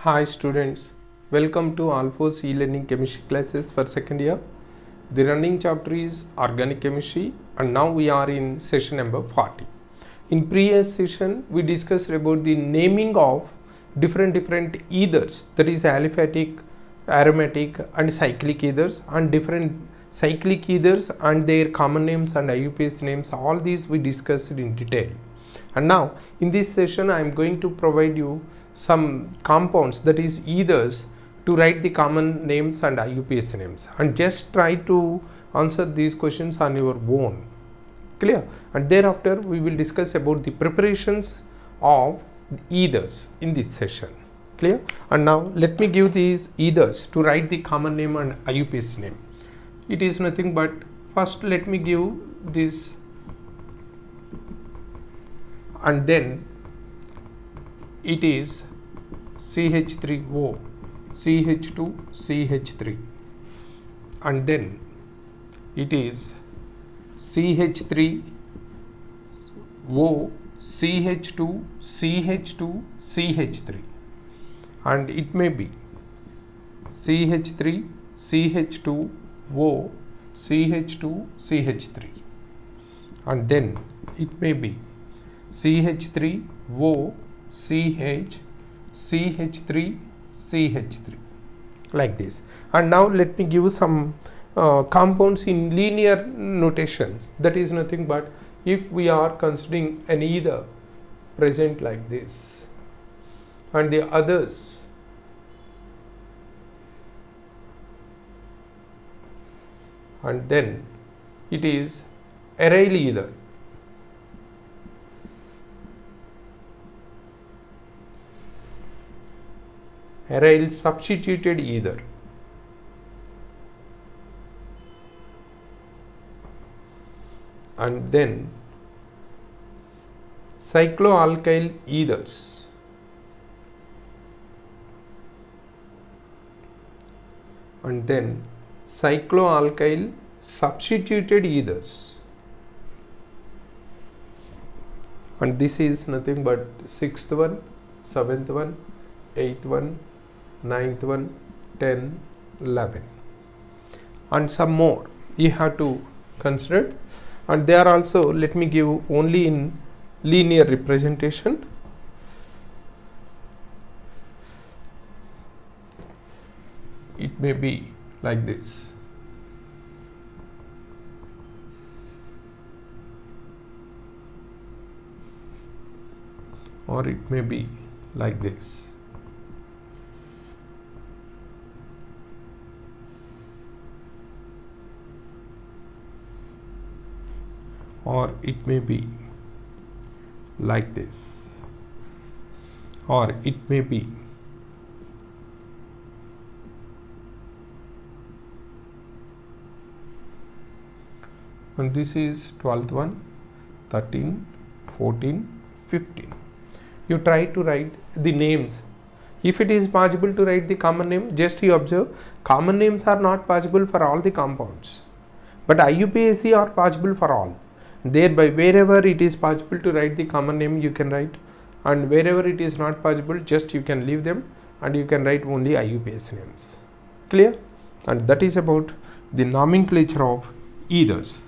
Hi students, welcome to Alphos e-learning chemistry classes for second year. The running chapter is organic chemistry and now we are in session number 40. In previous session we discussed about the naming of different ethers, that is aliphatic, aromatic and cyclic ethers, and different cyclic ethers and their common names and IUPAC names. All these we discussed in detail. And now in this session I am going to provide you some compounds, that is ethers, to write the common names and IUPAC names, and just try to answer these questions on your own. Clear? And thereafter we will discuss about the preparations of ethers in this session. Clear? And now let me give these ethers to write the common name and IUPAC name. It is nothing but, first let me give this, and then it is CH3O, CH2, CH3, and then it is CH3O, CH2, CH2, CH3, and it may be CH3, CH2O, CH2, CH3, and then it may be CH3O, CH, CH3, CH3, like this. And now let me give some compounds in linear notation. That is nothing but, if we are considering an ether present like this and the others and then it is aryl ether, aryl substituted ether, and then cycloalkyl ethers, and then cycloalkyl substituted ethers, and this is nothing but sixth one, seventh one, eighth one, ninth one, 10, 11, and some more you have to consider. And they are also, let me give only in linear representation. It may be like this, or it may be like this, or it may be like this, or it may be and this is 12th one, 13, 14, 15. You try to write the names. If it is possible to write the common name, just you observe, common names are not possible for all the compounds, but IUPAC are possible for all. Thereby wherever it is possible to write the common name you can write, and wherever it is not possible, just you can leave them and you can write only IUPAC names. Clear? And that is about the nomenclature of ethers.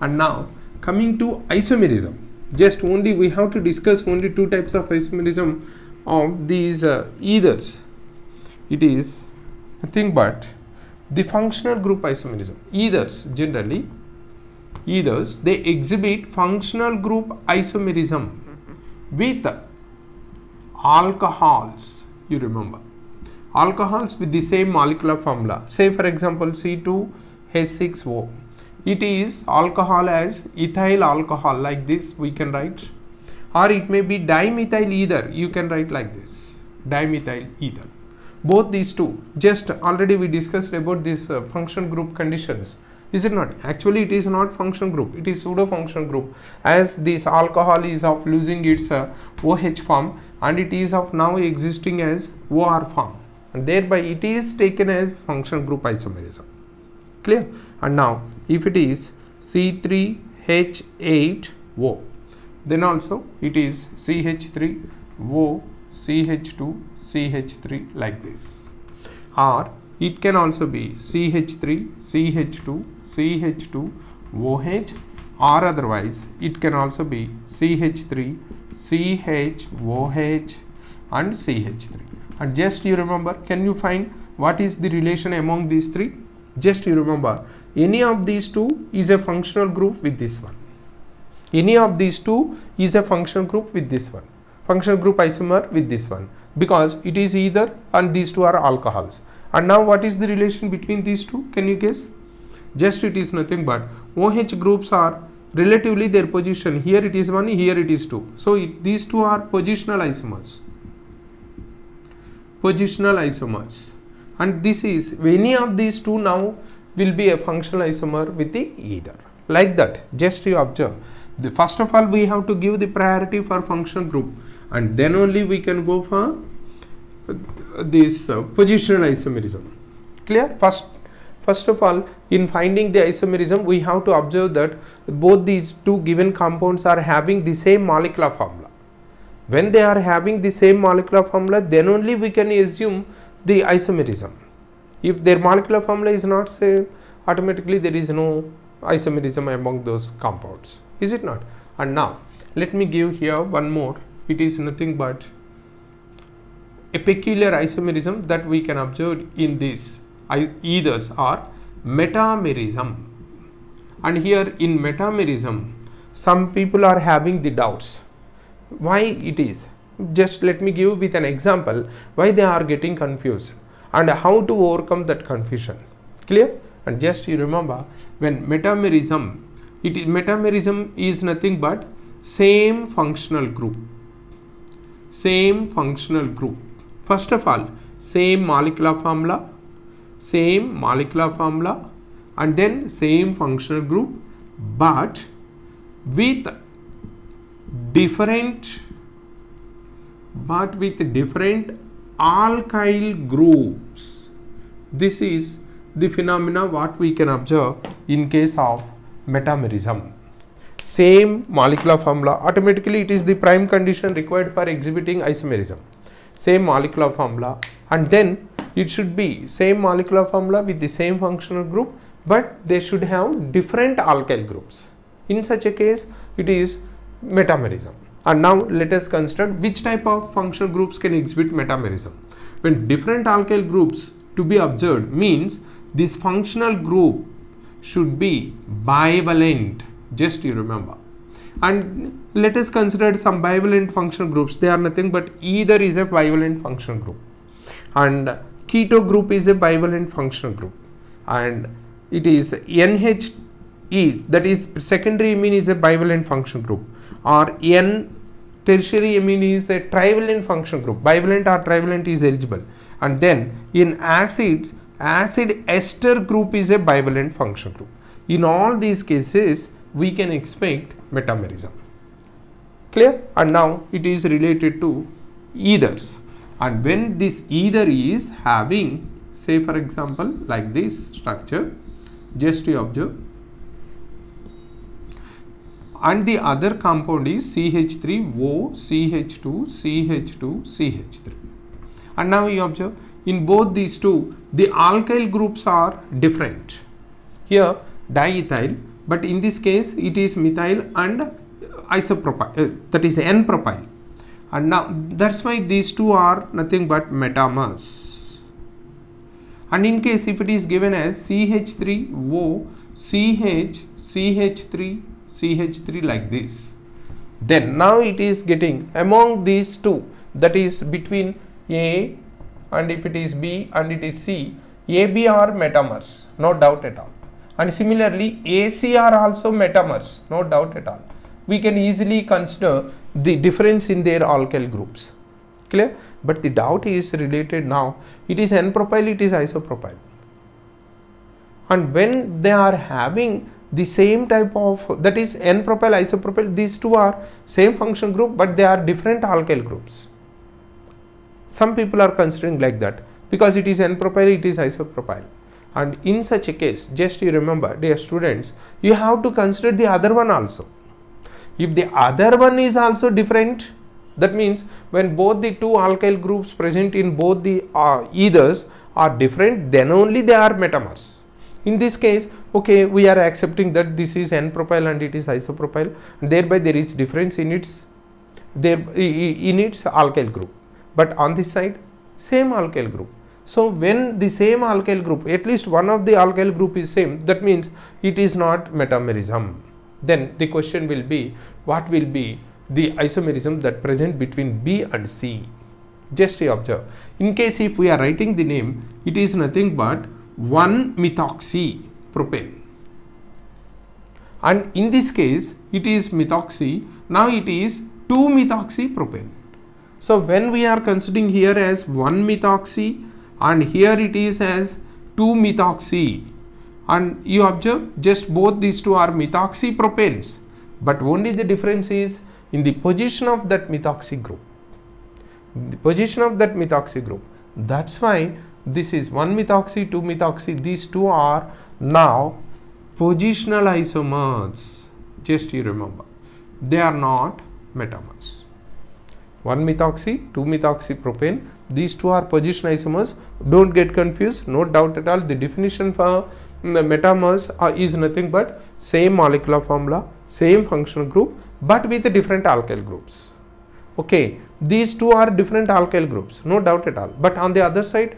And now coming to isomerism, just only we have to discuss only two types of isomerism of these ethers. It is nothing but the functional group isomerism. Ethers, generally ethers, they exhibit functional group isomerism with alcohols. You remember, alcohols with the same molecular formula. Say for example C2H6O, it is alcohol as ethyl alcohol, like this we can write, or it may be dimethyl ether, you can write like this, dimethyl ether. Both these two, just already we discussed about this function group conditions. Is it not? Actually it is not function group, it is pseudo function group, as this alcohol is of losing its OH form and it is of now existing as OR form, and thereby it is taken as function group isomerism. Clear? And now if it is C3H8O, then also it is CH3O, CH2, CH3 like this, or it can also be CH3, CH2, CH2, OH, or otherwise it can also be CH3, CH, OH and CH3. And just you remember, can you find what is the relation among these three? Just you remember, any of these two is a functional group with this one. Any of these two is a functional group with this one. Functional group isomer with this one, because it is either, and these two are alcohols. And now what is the relation between these two? Can you guess? Just it is nothing but OH groups are relatively their position. Here it is 1, here it is 2. So these two are positional isomers. Positional isomers. And this is, any of these two now will be a functional isomer with the either. Like that, just you observe. First of all, we have to give the priority for functional group, and then only we can go for this positional isomerism. Clear? First of all, in finding the isomerism, we have to observe that both these two given compounds are having the same molecular formula. When they are having the same molecular formula, then only we can assume the isomerism. If their molecular formula is not same, automatically there is no isomerism among those compounds. Is it not? And now let me give here one more. It is nothing but a peculiar isomerism that we can observe in this ethers are metamerism. And here in metamerism, some people are having the doubts. Why it is? Just let me give with an example why they are getting confused and how to overcome that confusion. Clear? And just you remember, when metamerism, metamerism is nothing but same functional group. Same functional group. First of all, same molecular formula, and then same functional group, but with different alkyl groups. This is the phenomena what we can observe in case of metamerism. Same molecular formula, automatically it is the prime condition required for exhibiting isomerism. Same molecular formula, and then it should be same molecular formula with the same functional group, but they should have different alkyl groups. In such a case, it is metamerism. And now let us consider which type of functional groups can exhibit metamerism. When different alkyl groups to be observed, means this functional group should be bivalent. Just you remember. And let us consider some bivalent functional groups. They are nothing but either is a bivalent functional group, and keto group is a bivalent functional group, and it is NH is, that is secondary amine is a bivalent functional group, or N tertiary amine is a trivalent functional group. Bivalent or trivalent is eligible. And then in acids, acid ester group is a bivalent functional group. In all these cases, we can expect metamerism. Clear? And now it is related to ethers. And when this ether is having, say for example, like this structure, just you observe, and the other compound is CH3O, CH2, CH2, CH3. And now you observe, in both these two, the alkyl groups are different. Here diethyl, but in this case it is methyl and isopropyl, that is N-propyl. And now that's why these two are nothing but metamers. And in case if it is given as CH3O, CH, CH3, CH3 like this, then now it is getting among these two, that is between A, and if it is B and it is C, AB are metamers, no doubt at all. And similarly AC are also metamers, no doubt at all. We can easily consider the difference in their alkyl groups. Clear? But the doubt is related now, it is N-propyl, it is isopropyl. And when they are having the same type of, that is N-propyl, isopropyl, these two are same function group, but they are different alkyl groups. Some people are considering like that, because it is N-propyl, it is isopropyl. And in such a case, just you remember, dear students, you have to consider the other one also. If the other one is also different, That means when both the two alkyl groups present in both the ethers are different, then only they are metamers. In this case, okay, we are accepting that this is N-propyl and it is isopropyl, and thereby there is difference in its alkyl group, but on this side same alkyl group. So when the same alkyl group, at least one of the alkyl group is same, that means it is not metamerism. Then the question will be, what will be the isomerism that present between B and C? Just observe. In case if we are writing the name, it is nothing but 1-methoxy propane, and in this case it is methoxy. Now it is 2-methoxy propane. So when we are considering here as 1-methoxy and here it is as 2-methoxy, and you observe just both these two are methoxy propanes, but only the difference is in the position of that methoxy group. The position of that methoxy group. That's why this is 1-methoxy, 2-methoxy. These two are now positional isomers. Just you remember, they are not metamers. 1-methoxy, 2-methoxy propane. These two are position isomers. Don't get confused. No doubt at all. The definition for metamers is nothing but same molecular formula, same functional group, but with different alkyl groups. Okay, these two are different alkyl groups, no doubt at all, but on the other side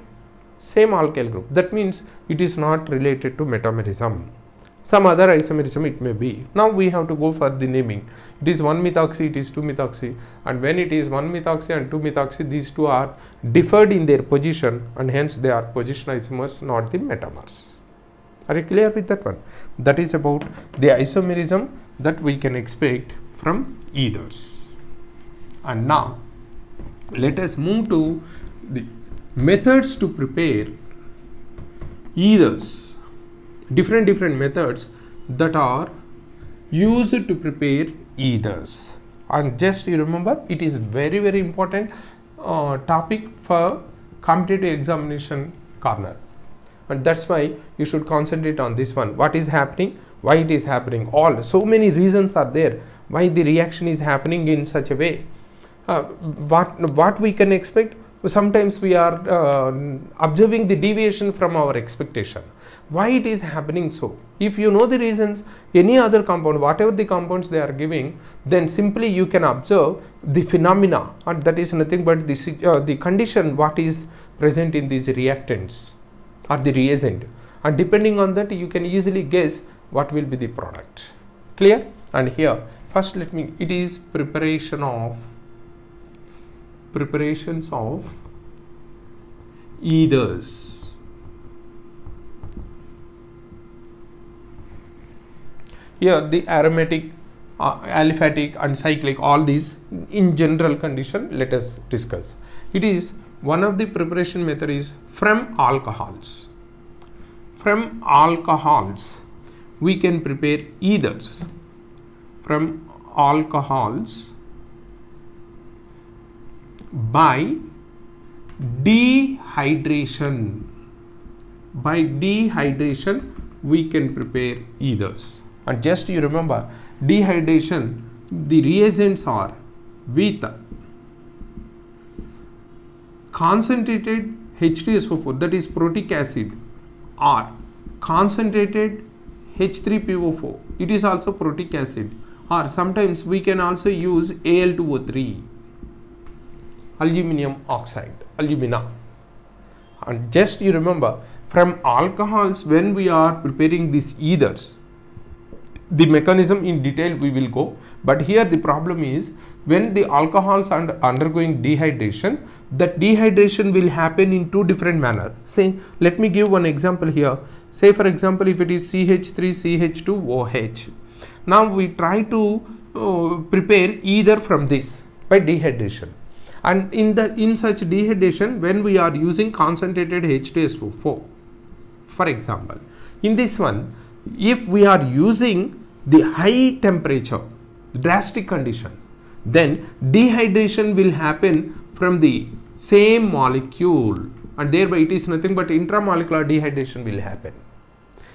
same alkyl group. That means it is not related to metamerism. Some other isomerism it may be. Now we have to go for the naming. It is 1-methoxy, it is 2-methoxy, and when it is 1-methoxy and 2-methoxy, these two are differed in their position, and hence they are position isomers, not the metamers. Are you clear with that one? That is about the isomerism that we can expect from ethers. And now let us move to the methods to prepare ethers. Different methods that are used to prepare ethers. And just you remember, it is very important topic for competitive examination corner, and that's why you should concentrate on this one. What is happening, why it is happening, all so many reasons are there why the reaction is happening in such a way. What we can expect, sometimes we are observing the deviation from our expectation. Why it is happening so? If you know the reasons, any other compound, whatever the compounds they are giving, then simply you can observe the phenomena, and that is nothing but the condition what is present in these reactants or the reagent, and depending on that you can easily guess what will be the product. Clear? And here first it is preparations of ethers. Here the aromatic, aliphatic and cyclic, all these in general condition let us discuss. It is one of the preparation method is from alcohols. From alcohols we can prepare ethers. From alcohols by dehydration. By dehydration we can prepare ethers. And just you remember, dehydration, the reagents are with concentrated H2SO4, that is protic acid, or concentrated H3PO4, it is also protic acid, or sometimes we can also use Al2O3, aluminum oxide, alumina. And just you remember, from alcohols when we are preparing these ethers, the mechanism in detail we will go, but here the problem is when the alcohols are undergoing dehydration, that dehydration will happen in two different manner. Say, let me give one example here. Say for example, if it is CH3CH2OH, now we try to prepare either from this by dehydration, and in such dehydration when we are using concentrated H2SO4, for example, in this one, if we are using the high temperature, drastic condition, then dehydration will happen from the same molecule, and thereby it is nothing but intramolecular dehydration will happen.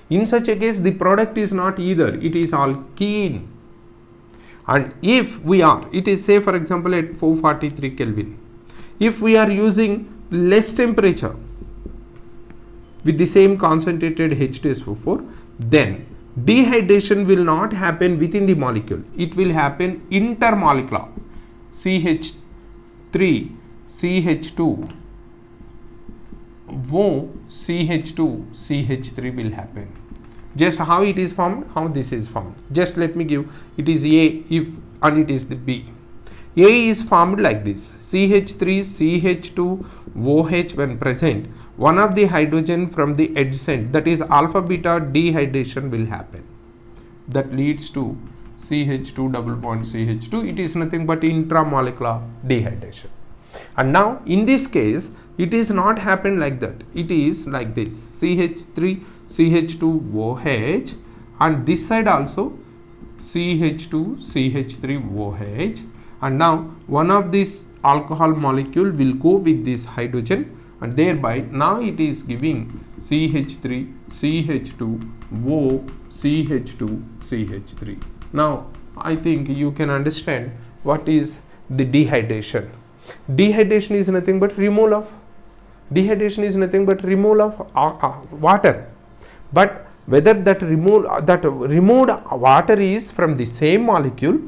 In such a case, the product is not either, it is alkene. And if we are, it is say for example at 443 Kelvin, if we are using less temperature with the same concentrated H2SO4, then dehydration will not happen within the molecule. It will happen intermolecular. CH3, CH2, CH2, CH3 will happen. Just how it is formed, how this is formed. Just let me give, it is A if and it is the B. A is formed like this: CH3, CH2, OH when present, one of the hydrogen from the adjacent, that is alpha beta dehydration will happen. That leads to CH2 double bond CH2. It is nothing but intramolecular dehydration. And now in this case, it is not happen like that. It is like this: CH3, CH2, OH, and this side also CH2, CH3, OH. And now one of these alcohol molecule will go with this hydrogen, and thereby now it is giving CH3, CH2, O, CH2, CH3. Now I think you can understand what is the dehydration. Dehydration is nothing but removal of water. But whether that removed water is from the same molecule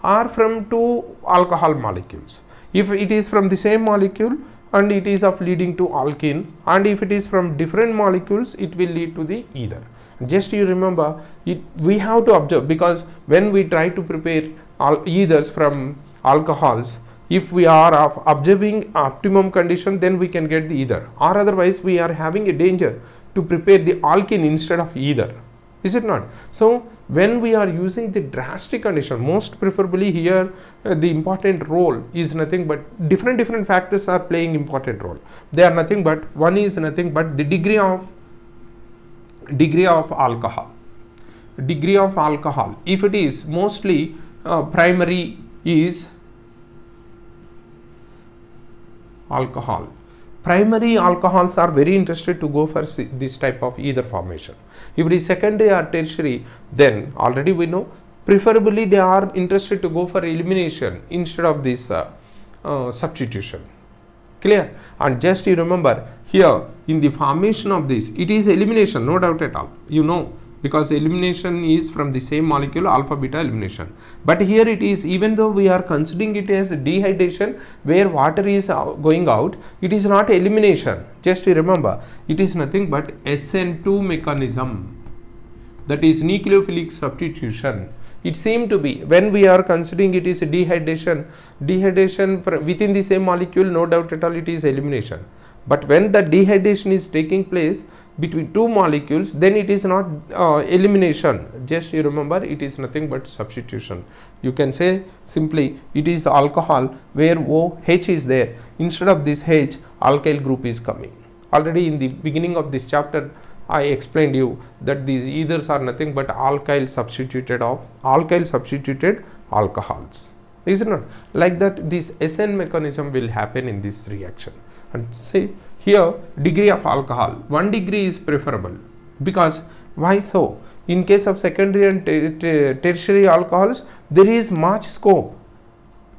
or from two alcohol molecules. If it is from the same molecule and it is of leading to alkene, and if it is from different molecules, it will lead to the ether. Just you remember it, we have to observe, because when we try to prepare ethers from alcohols, if we are observing optimum condition, then we can get the ether, or otherwise we are having a danger to prepare the alkene instead of ether, is it not? So when we are using the drastic condition, most preferably here the important role is nothing but different factors are playing important role. They are nothing but, one is nothing but the degree of alcohol. Degree of alcohol, if it is mostly primary is alcohol. Primary alcohols are very interested to go for this type of ether formation. If it is secondary or tertiary, then already we know preferably they are interested to go for elimination instead of this substitution. Clear? And just you remember here in the formation of this, it is elimination, no doubt at all, you know, because elimination is from the same molecule, alpha beta elimination. But here it is, even though we are considering it as dehydration where water is going out, it is not elimination. Just you remember, it is nothing but SN2 mechanism, that is nucleophilic substitution. It seemed to be, when we are considering it is dehydration within the same molecule, no doubt at all it is elimination. But when the dehydration is taking place between two molecules, then it is not elimination. Just you remember, it is nothing but substitution. You can say simply it is alcohol where OH is there, instead of this H, alkyl group is coming. Already in the beginning of this chapter I explained you that these ethers are nothing but alkyl substituted alcohols, is it not? Like that, this SN mechanism will happen in this reaction. And say here degree of alcohol, 1 degree is preferable, because why so? In case of secondary and tertiary alcohols, there is much scope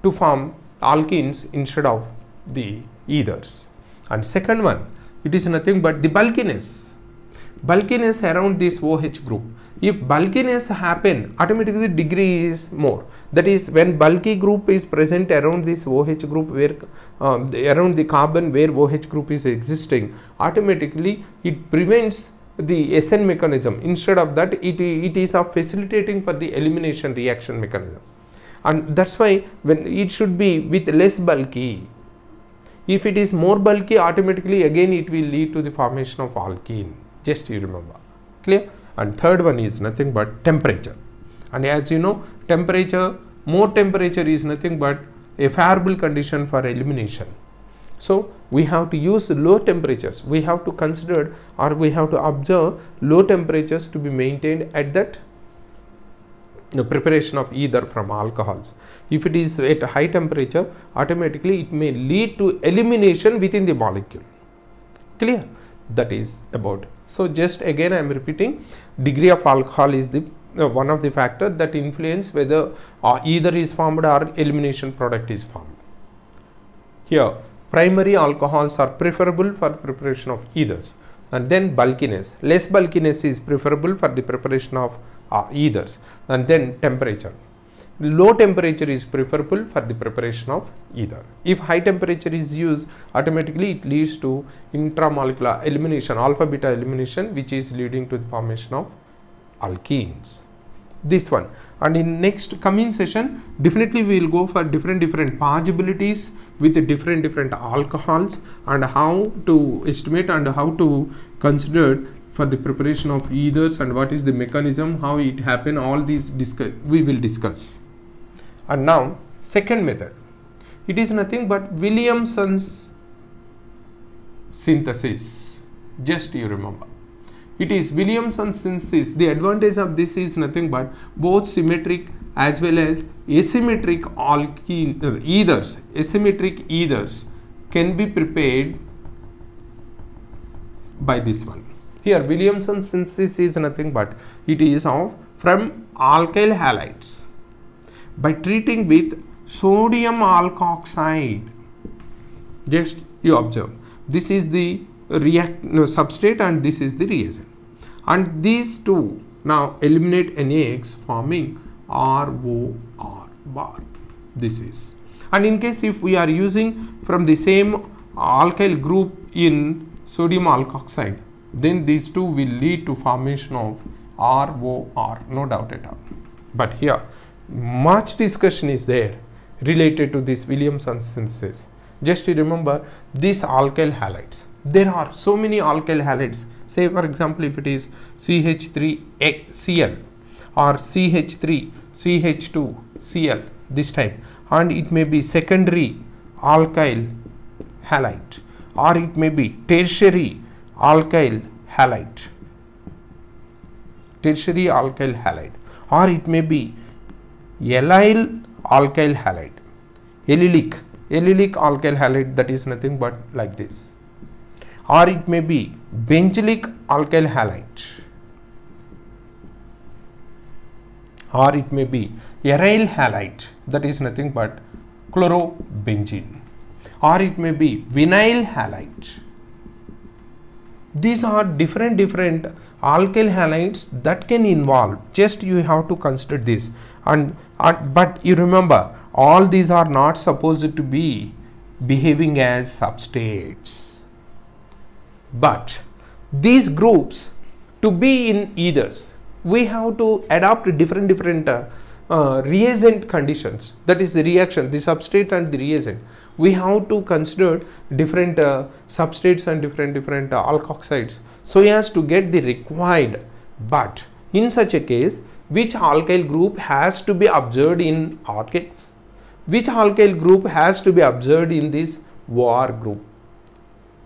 to form alkenes instead of the ethers. And second one, it is nothing but the bulkiness around this OH group. If bulkiness happen, automatically the degree is more. That is, when bulky group is present around this OH group, where around the carbon where OH group is existing, automatically it prevents the SN mechanism. Instead of that, it is facilitating for the elimination reaction mechanism. And that's why when it should be with less bulky. If it is more bulky, automatically again it will lead to the formation of alkene. Just you remember. Clear? And third one is nothing but temperature. And as you know, more temperature is nothing but a favorable condition for elimination. So we have to use low temperatures. We have to consider, or we have to observe low temperatures to be maintained at that preparation of ether from alcohols. If it is at a high temperature, automatically it may lead to elimination within the molecule. Clear? That is about. So just again I am repeating, degree of alcohol is the one of the factor that influence whether either is formed or elimination product is formed. Here, primary alcohols are preferable for preparation of ethers, and then bulkiness. Less bulkiness is preferable for the preparation of ethers, and then temperature. Low temperature is preferable for the preparation of ether. If high temperature is used, automatically it leads to intramolecular elimination, alpha beta elimination, which is leading to the formation of alkenes. This one, and in next coming session definitely we will go for different pageabilities with different alcohols, and how to estimate and how to consider for the preparation of ethers, and what is the mechanism, how it happen, all these we will discuss. And now second method, it is nothing but Williamson's synthesis. Just you remember, it is Williamson's synthesis. The advantage of this is nothing but both symmetric as well as asymmetric ethers. Asymmetric ethers can be prepared by this one. Here Williamson's synthesis is nothing but it is from alkyl halides by treating with sodium alkoxide. Just you observe, this is the substrate and this is the reagent, and these two now eliminate NaX forming ROR bar. This is, and in case if we are using from the same alkyl group in sodium alkoxide, then these two will lead to formation of ROR, no doubt at all. But here much discussion is there related to this Williamson synthesis. Just remember these alkyl halides. There are so many alkyl halides. Say for example, if it is CH3Cl or CH3CH2Cl, this type, and it may be secondary alkyl halide, or it may be tertiary alkyl halide, or it may be allyl alkyl halide, allylic alkyl halide, that is nothing but like this, or it may be benzylic alkyl halide, or it may be aryl halide, that is nothing but chlorobenzene, or it may be vinyl halide. These are different alkyl halides that can involve. Just you have to consider this, but you remember all these are not supposed to be behaving as substrates, but these groups to be in ethers, we have to adopt different reagent conditions. That is the reaction, the substrate and the reagent. We have to consider different substrates and different alkoxides so as to get the required. But in such a case, which alkyl group has to be observed in alkanes? Which alkyl group has to be observed in this OR group?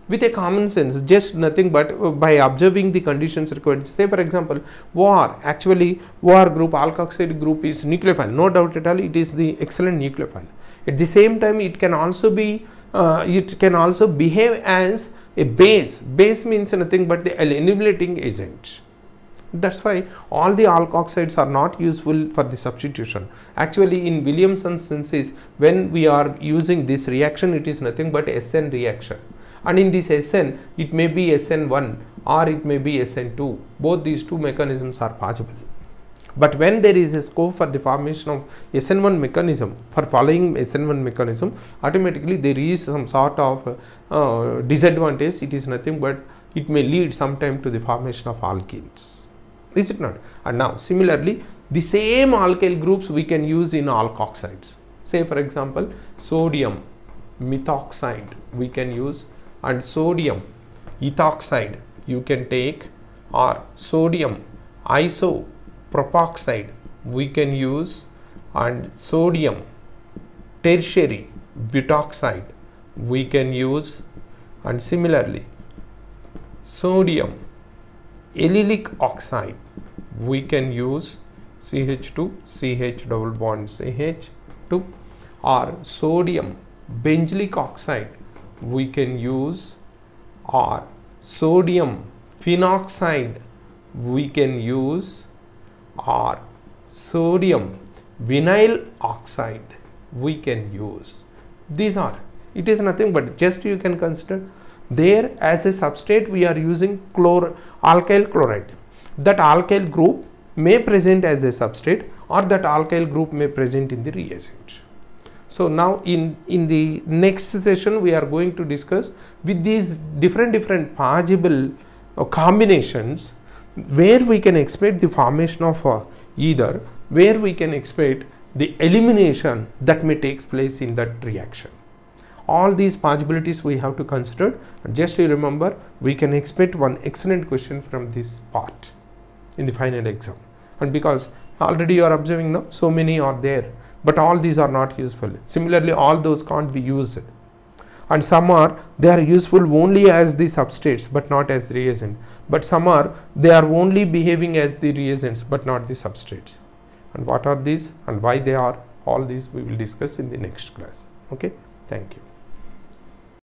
With a common sense, just nothing but by observing the conditions required. Say for example, OR, actually OR group, alkoxide group is nucleophile, no doubt at all, it is the excellent nucleophile. At the same time, it can also be behave as a base. Base means nothing but the eliminating agent. That's why all the alkoxides are not useful for the substitution. Actually, in Williamson's synthesis, when we are using this reaction, it is nothing but SN reaction. And in this SN, it may be SN1 or it may be SN2. Both these two mechanisms are possible. But when there is a scope for the formation of SN1 mechanism, for following SN1 mechanism, automatically there is some sort of disadvantage. It is nothing but it may lead sometime to the formation of alkenes. Is it not? And now similarly, the same alkyl groups we can use in alkoxides. Say for example, sodium methoxide we can use, and sodium ethoxide you can take, or sodium isopropoxide we can use, and sodium tertiary butoxide we can use, and similarly sodium allylic oxide we can use, CH2 CH double bond CH2, or sodium benzylic oxide we can use, or sodium phenoxide we can use, or sodium vinyl oxide we can use. These are, it is nothing but just you can consider there as a substrate we are using alkyl chloride. That alkyl group may present as a substrate or that alkyl group may present in the reagent. So now in the next session we are going to discuss with these different possible combinations where we can expect the formation of either, where we can expect the elimination that may take place in that reaction. All these possibilities we have to consider. Just to remember, we can expect one excellent question from this part in the final exam, and because already you are observing now so many are there, but all these are not useful. Similarly, all those can't be used, and some are they are useful only as the substrates but not as reagent, but some are they are only behaving as the reagents but not the substrates. And what are these and why they are, all these we will discuss in the next class. Okay, thank you.